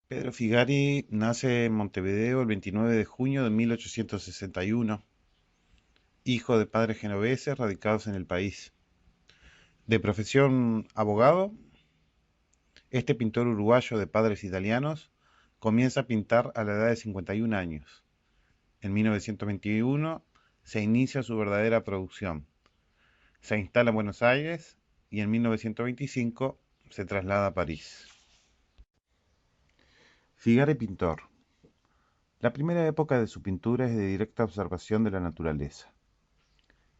Pedro Figari nace en Montevideo el 29 de junio de 1861, hijo de padres genoveses radicados en el país. De profesión abogado, este pintor uruguayo de padres italianos comienza a pintar a la edad de 51 años. En 1921 se inicia su verdadera producción. Se instala en Buenos Aires y en 1925 se traslada a París. Figari pintor. La primera época de su pintura es de directa observación de la naturaleza.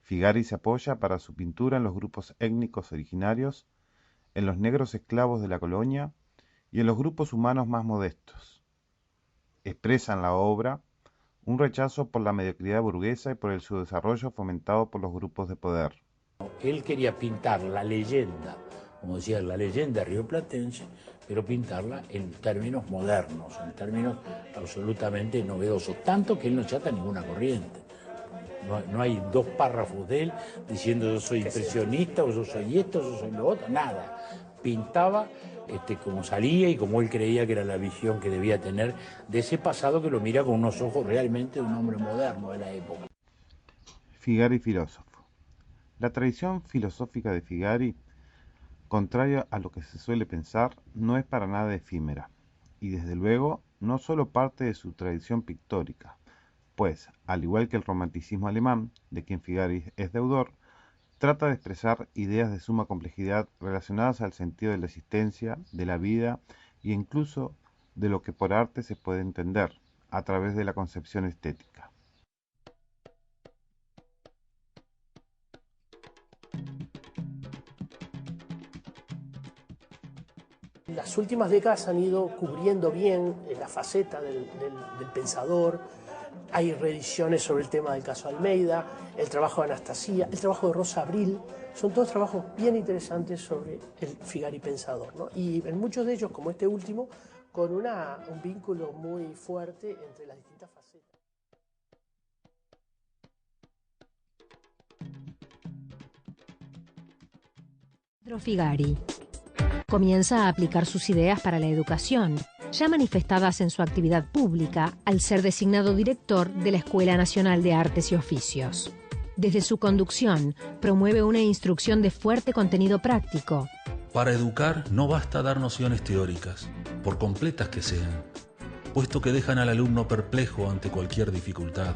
Figari se apoya para su pintura en los grupos étnicos originarios, en los negros esclavos de la colonia y en los grupos humanos más modestos. Expresa en la obra un rechazo por la mediocridad burguesa y por el subdesarrollo fomentado por los grupos de poder. Él quería pintar la leyenda, como decía, la leyenda rioplatense, pero pintarla en términos modernos, en términos absolutamente novedosos, tanto que él no chata ninguna corriente. No hay dos párrafos de él diciendo yo soy impresionista o yo soy esto, yo soy lo otro, nada. Pintaba como salía y como él creía que era la visión que debía tener de ese pasado que lo mira con unos ojos realmente de un hombre moderno de la época. Figari filósofo. La tradición filosófica de Figari, contraria a lo que se suele pensar, no es para nada efímera, y desde luego no solo parte de su tradición pictórica, pues, al igual que el romanticismo alemán, de quien Figari es deudor, trata de expresar ideas de suma complejidad relacionadas al sentido de la existencia, de la vida e incluso de lo que por arte se puede entender a través de la concepción estética. Las últimas décadas han ido cubriendo bien la faceta del pensador. Hay reediciones sobre el tema del caso Almeida, el trabajo de Anastasia, el trabajo de Rosa Abril. Son todos trabajos bien interesantes sobre el Figari pensador, ¿no? Y en muchos de ellos, como este último, con un vínculo muy fuerte entre las distintas facetas. Pedro Figari comienza a aplicar sus ideas para la educación, ya manifestadas en su actividad pública al ser designado director de la Escuela Nacional de Artes y Oficios. Desde su conducción, promueve una instrucción de fuerte contenido práctico. Para educar no basta dar nociones teóricas, por completas que sean, puesto que dejan al alumno perplejo ante cualquier dificultad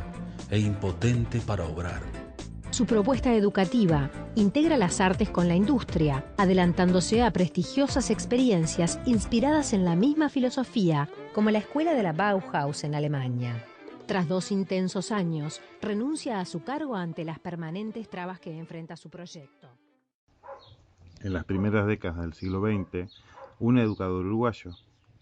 e impotente para obrar. Su propuesta educativa integra las artes con la industria, adelantándose a prestigiosas experiencias inspiradas en la misma filosofía, como la escuela de la Bauhaus en Alemania. Tras 2 intensos años, renuncia a su cargo ante las permanentes trabas que enfrenta su proyecto. En las primeras décadas del siglo XX, un educador uruguayo,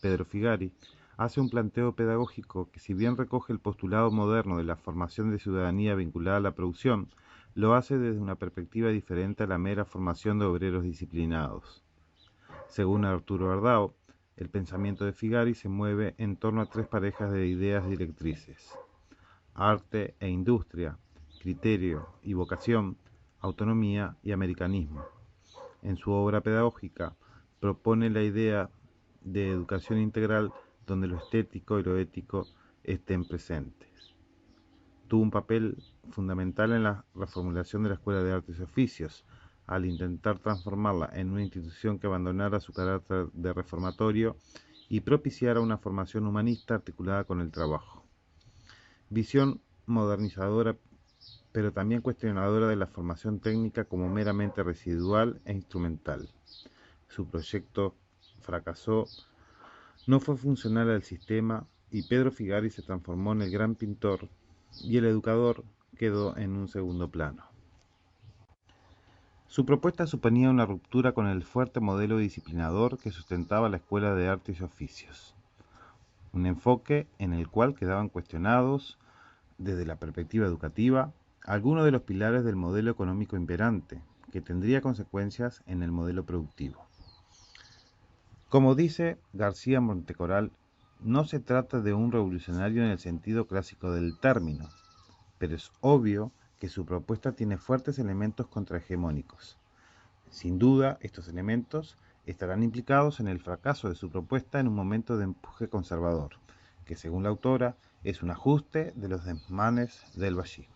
Pedro Figari, hace un planteo pedagógico que, si bien recoge el postulado moderno de la formación de ciudadanía vinculada a la producción, lo hace desde una perspectiva diferente a la mera formación de obreros disciplinados. Según Arturo Ardao, el pensamiento de Figari se mueve en torno a 3 parejas de ideas directrices: arte e industria, criterio y vocación, autonomía y americanismo. En su obra pedagógica propone la idea de educación integral donde lo estético y lo ético estén presentes. Tuvo un papel fundamental en la reformulación de la Escuela de Artes y Oficios, al intentar transformarla en una institución que abandonara su carácter de reformatorio y propiciara una formación humanista articulada con el trabajo. Visión modernizadora, pero también cuestionadora de la formación técnica como meramente residual e instrumental. Su proyecto fracasó, no fue funcional al sistema y Pedro Figari se transformó en el gran pintor y el educador quedó en un segundo plano. Su propuesta suponía una ruptura con el fuerte modelo disciplinador que sustentaba la Escuela de Artes y Oficios, un enfoque en el cual quedaban cuestionados, desde la perspectiva educativa, algunos de los pilares del modelo económico imperante, que tendría consecuencias en el modelo productivo. Como dice García Montecoral, no se trata de un revolucionario en el sentido clásico del término, pero es obvio que su propuesta tiene fuertes elementos contrahegemónicos. Sin duda, estos elementos estarán implicados en el fracaso de su propuesta en un momento de empuje conservador, que según la autora es un ajuste de los desmanes del vallismo.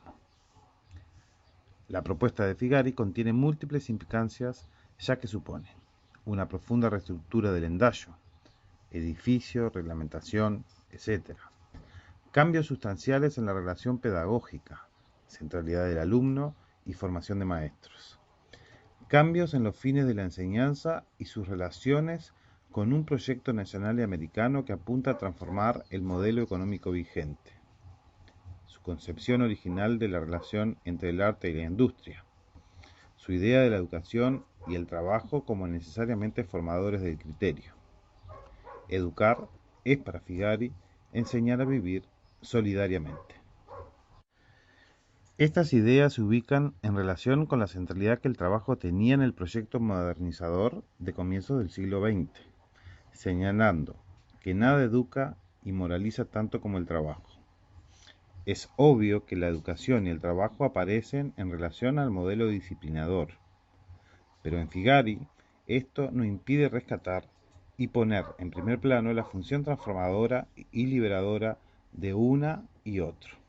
La propuesta de Figari contiene múltiples implicancias, ya que supone una profunda reestructura del endallo, edificio, reglamentación, etc. Cambios sustanciales en la relación pedagógica, centralidad del alumno y formación de maestros. Cambios en los fines de la enseñanza y sus relaciones con un proyecto nacional y americano que apunta a transformar el modelo económico vigente. Su concepción original de la relación entre el arte y la industria. Su idea de la educación y el trabajo como necesariamente formadores del criterio. Educar es para Figari enseñar a vivir solidariamente. Estas ideas se ubican en relación con la centralidad que el trabajo tenía en el proyecto modernizador de comienzos del siglo XX, señalando que nada educa y moraliza tanto como el trabajo. Es obvio que la educación y el trabajo aparecen en relación al modelo disciplinador, pero en Figari esto no impide rescatar y poner en primer plano la función transformadora y liberadora de una y otro.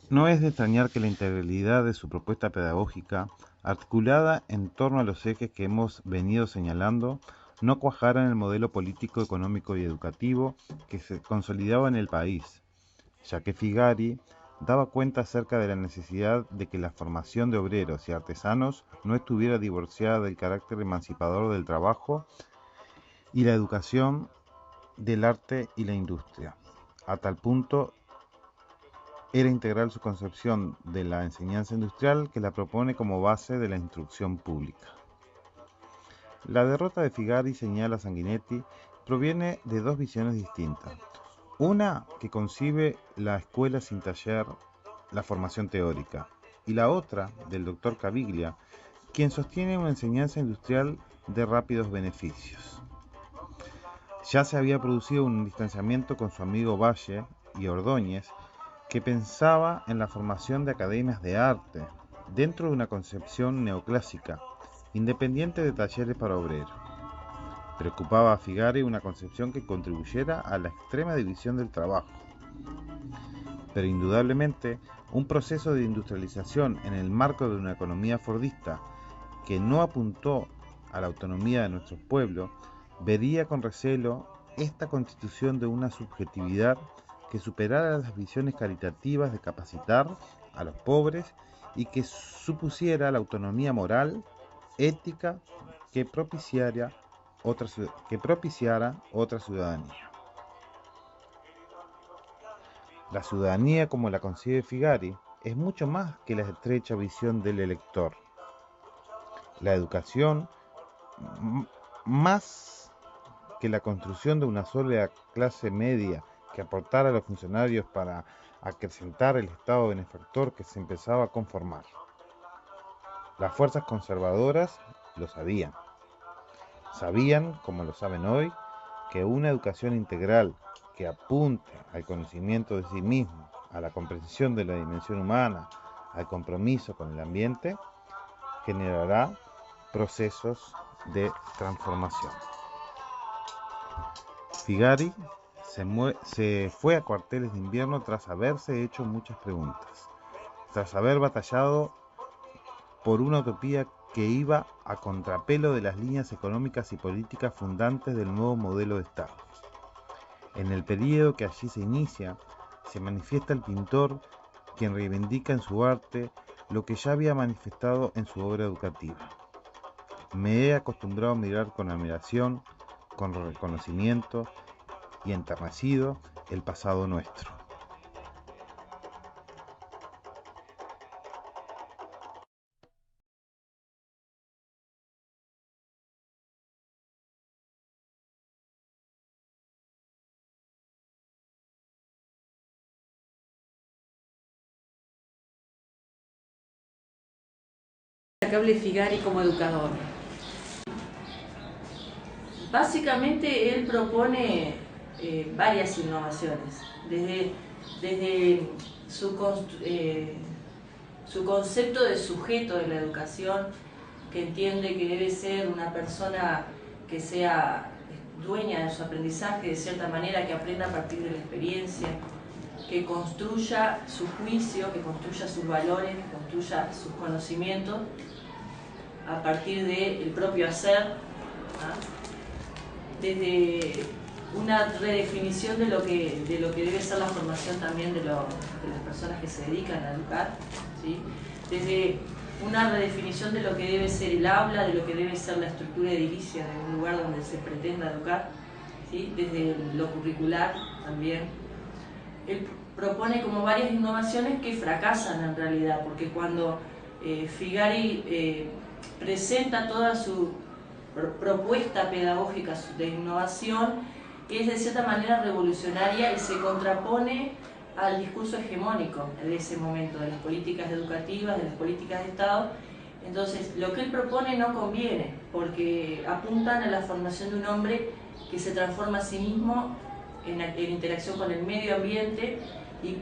No es de extrañar que la integralidad de su propuesta pedagógica, articulada en torno a los ejes que hemos venido señalando, no cuajara en el modelo político, económico y educativo que se consolidaba en el país, ya que Figari daba cuenta acerca de la necesidad de que la formación de obreros y artesanos no estuviera divorciada del carácter emancipador del trabajo y la educación del arte y la industria. A tal punto era integral su concepción de la enseñanza industrial que la propone como base de la instrucción pública. La derrota de Figari, señala Sanguinetti, proviene de dos visiones distintas. Una que concibe la escuela sin taller, la formación teórica, y la otra del doctor Caviglia, quien sostiene una enseñanza industrial de rápidos beneficios. Ya se había producido un distanciamiento con su amigo Valle y Ordóñez, que pensaba en la formación de academias de arte, dentro de una concepción neoclásica, independiente de talleres para obreros. Preocupaba a Figari una concepción que contribuyera a la extrema división del trabajo. Pero indudablemente, un proceso de industrialización en el marco de una economía fordista que no apuntó a la autonomía de nuestros pueblos, vería con recelo esta constitución de una subjetividad que superara las visiones caritativas de capacitar a los pobres y que supusiera la autonomía moral, ética, que propiciara otra ciudadanía. La ciudadanía, como la concibe Figari, es mucho más que la estrecha visión del elector. La educación, más que la construcción de una sola clase media que aportara a los funcionarios para acrecentar el estado benefactor que se empezaba a conformar. Las fuerzas conservadoras lo sabían. Sabían, como lo saben hoy, que una educación integral que apunte al conocimiento de sí mismo, a la comprensión de la dimensión humana, al compromiso con el ambiente, generará procesos de transformación. Figari se fue a cuarteles de invierno tras haberse hecho muchas preguntas, tras haber batallado por una utopía que iba a contrapelo de las líneas económicas y políticas fundantes del nuevo modelo de Estado. En el período que allí se inicia, se manifiesta el pintor, quien reivindica en su arte lo que ya había manifestado en su obra educativa. Me he acostumbrado a mirar con admiración, con reconocimiento y enternecido el pasado nuestro. Destacable Figari como educador. Básicamente él propone varias innovaciones, desde su concepto de sujeto de la educación, que entiende que debe ser una persona que sea dueña de su aprendizaje, de cierta manera, que aprenda a partir de la experiencia, que construya su juicio, que construya sus valores, que construya sus conocimientos a partir del propio hacer, desde una redefinición de lo que debe ser la formación también de las personas que se dedican a educar, ¿sí? Desde una redefinición de lo que debe ser el aula, de lo que debe ser la estructura edilicia de un lugar donde se pretenda educar, ¿sí? Desde lo curricular también. Él propone como varias innovaciones que fracasan en realidad, porque cuando Figari presenta toda su propuesta pedagógica de innovación, es de cierta manera revolucionaria y se contrapone al discurso hegemónico de ese momento, de las políticas educativas, de las políticas de Estado. Entonces, lo que él propone no conviene, porque apuntan a la formación de un hombre que se transforma a sí mismo en interacción con el medio ambiente y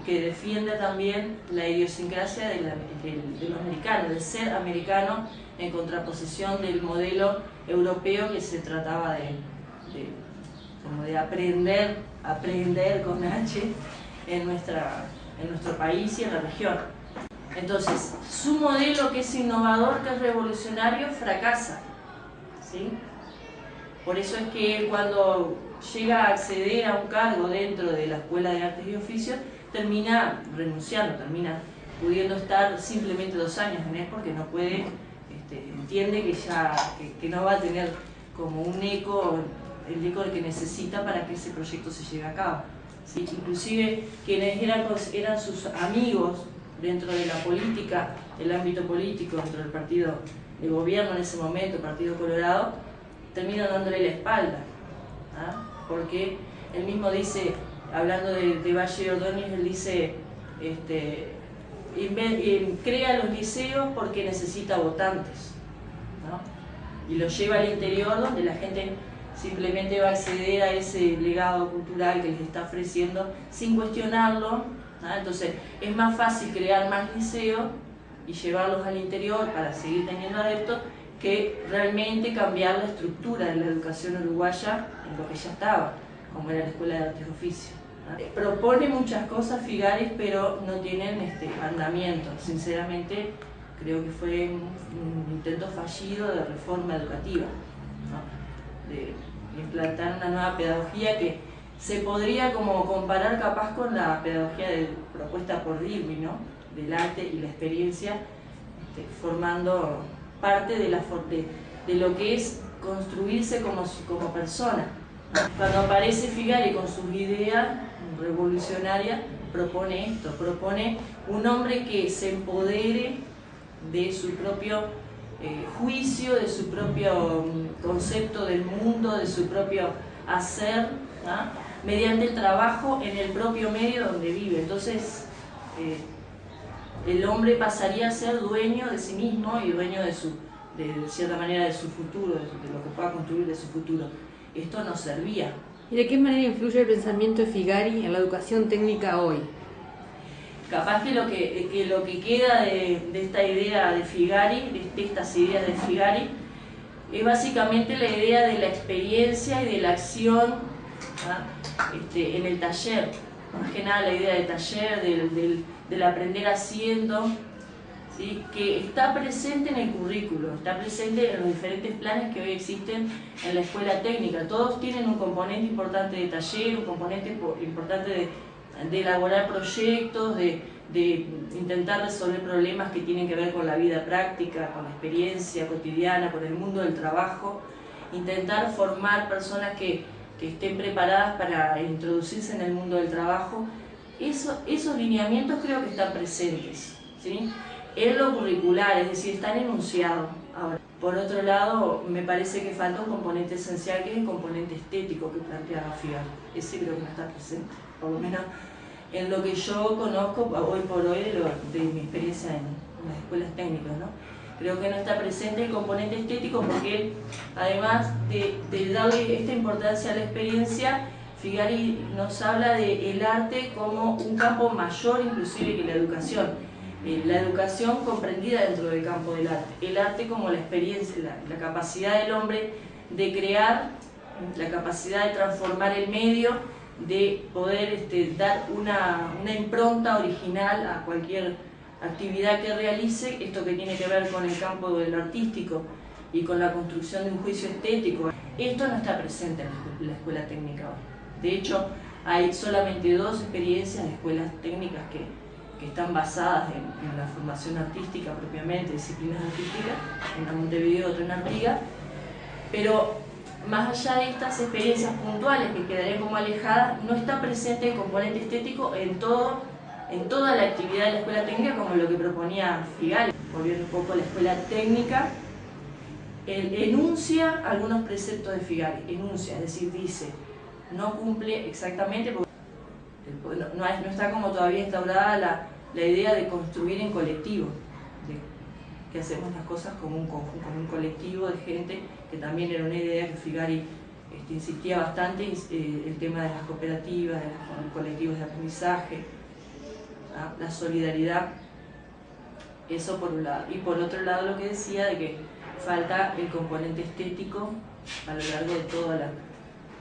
que defiende también la idiosincrasia de los americanos, del ser americano, en contraposición del modelo europeo que se trataba de aprender con H en nuestro país y en la región. Entonces, su modelo, que es innovador, que es revolucionario, fracasa, ¿sí? Por eso es que él, cuando llega a acceder a un cargo dentro de la Escuela de Artes y Oficios, termina renunciando, termina pudiendo estar simplemente 2 años en él, porque no puede, entiende que no va a tener como un eco, el eco que necesita para que ese proyecto se lleve a cabo, ¿sí? Inclusive quienes eran sus amigos dentro de la política, el ámbito político, dentro del partido de gobierno en ese momento, Partido Colorado, terminan dándole la espalda, porque él mismo dice, hablando de Valle y Ordóñez, él dice, crea los liceos porque necesita votantes, ¿no? Y los lleva al interior, donde la gente simplemente va a acceder a ese legado cultural que les está ofreciendo sin cuestionarlo, ¿no? Entonces es más fácil crear más liceos y llevarlos al interior para seguir teniendo adeptos, que realmente cambiar la estructura de la educación uruguaya en lo que ya estaba, como era la Escuela de Artes y Oficios. Propone muchas cosas Figari, pero no tienen andamiento. Sinceramente, creo que fue un intento fallido de reforma educativa, ¿no? De implantar una nueva pedagogía que se podría como comparar capaz con la pedagogía propuesta por Dewey, ¿no? Del arte y la experiencia, formando parte de lo que es construirse como persona. Cuando aparece Figari con sus ideas revolucionarias, propone esto, propone un hombre que se empodere de su propio juicio, de su propio concepto del mundo, de su propio hacer, ¿no? Mediante el trabajo en el propio medio donde vive. Entonces, el hombre pasaría a ser dueño de sí mismo y dueño de cierta manera de su futuro, de lo que pueda construir de su futuro. Esto no servía. ¿Y de qué manera influye el pensamiento de Figari en la educación técnica hoy? Capaz que lo que queda de esta idea de Figari, de estas ideas de Figari, es básicamente la idea de la experiencia y de la acción, en el taller. Más que nada la idea del taller, del aprender haciendo, ¿sí? Que está presente en el currículo, está presente en los diferentes planes que hoy existen en la escuela técnica. Todos tienen un componente importante de taller, un componente importante de elaborar proyectos, de intentar resolver problemas que tienen que ver con la vida práctica, con la experiencia cotidiana, con el mundo del trabajo, intentar formar personas que estén preparadas para introducirse en el mundo del trabajo. Esos lineamientos creo que están presentes, ¿sí? En lo curricular, es decir, están enunciados. Ahora, por otro lado, me parece que falta un componente esencial, que es el componente estético que planteaba Figari. Ese creo que no está presente, por lo menos en lo que yo conozco hoy por hoy de mi experiencia en las escuelas técnicas, ¿no? Creo que no está presente el componente estético, porque él, además de darle esta importancia a la experiencia, Figari nos habla del arte como un campo mayor inclusive que la educación. la educación comprendida dentro del campo del arte. El arte como la experiencia, la capacidad del hombre de crear, la capacidad de transformar el medio, de poder dar una impronta original a cualquier actividad que realice, esto que tiene que ver con el campo del artístico y con la construcción de un juicio estético. Esto no está presente en la escuela técnica hoy. De hecho, hay solamente 2 experiencias de escuelas técnicas que están basadas en la formación artística propiamente, disciplinas artísticas, una en Montevideo y otra en Artigas, pero más allá de estas experiencias puntuales que quedarían como alejadas, no está presente el componente estético en toda la actividad de la escuela técnica, como lo que proponía Figari. Volviendo un poco a la escuela técnica, él enuncia algunos preceptos de Figari, enuncia, es decir, dice, no cumple exactamente, porque no está como todavía instaurada la idea de construir en colectivo, de que hacemos las cosas como un conjunto, como un colectivo de gente, que también era una idea que Figari insistía bastante, el tema de las cooperativas, de los colectivos de aprendizaje, la solidaridad, eso por un lado. Y por otro lado lo que decía de que falta el componente estético a lo largo de toda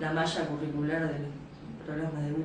la malla curricular del programa de UTU.